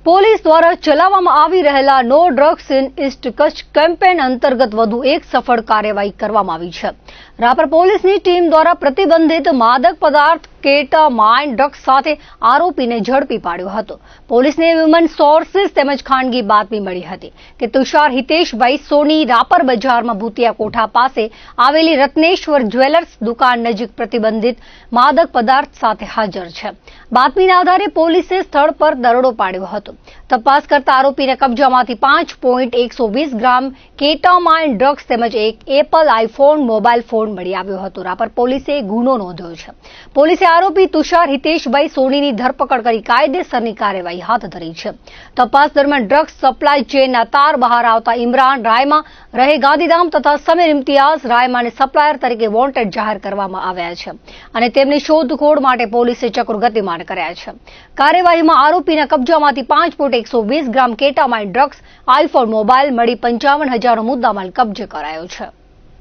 Police દ્વારા ચલાવવામાં આવી રહેલા no drugs in East Kutch campaign અંતર્ગત વધુ એક સફળ કાર્યવાહી કરવામાં આવી છે. રાપર પોલીસની ટીમ દ્વારા પ્રતિબંધિત માદક પદાર્થ કેટામાઇન ડ્રગ્સ સાથે આરોપીને ઝડપી પાડ્યો હતો. પોલીસને હ્યુમન સોર્સિસ તેમજ ખાનગી બાતમી મળી હતી કે તુષાર હિતેશભાઈ સોની રાપર બજારમાં ભૂતિયા કોઠા પાસે આવેલી રત્નેશ્વર જ્વેલર્સ દુકાન નજીક પ્રતિબંધિત માદક પદાર્થ સાથે હાજર છે. બાતમીના આધારે પોલીસે સ્થળ પર દરોડો પાડ્યો હતો. તપાસ કરતા આરોપીને કબજામાંથી 5.120 ગ્રામ કેટામાઇન ડ્રગ્સ તેમજ એક એપલ આઈફોન મોબાઈલ ફોન મળી આવ્યો હતો. રાપર પોલીસે ગુનો નોંધ્યો છે. પોલીસે આરોપી તુષાર હિતેશભાઈ સોનીની ધરપકડ કરી કાયદેસરની કાર્યવાહી હાથ ધરી છે. તપાસ દરમિયાન ડ્રગ્સ સપ્લાય ચેનના તાર બહાર આવતા ઇમરાન રાયમા રહે ગાંધીધામ તથા સમીર ઇમ્તિયાઝ રાયમાને સપ્લાયર તરીકે વોન્ટેડ જાહેર કરવામાં આવ્યા છે અને તેમની શોધખોળ માટે પોલીસે ચક્રો ગતિમાન કર્યા છે. કાર્યવાહીમાં આરોપીના કબજામાંથી 5.120 ગ્રામ કેટામાઇન ડ્રગ્સ, આઈફોન મોબાઈલ મળી 55,000નો મુદ્દામાલ કબજે કરાયો છે.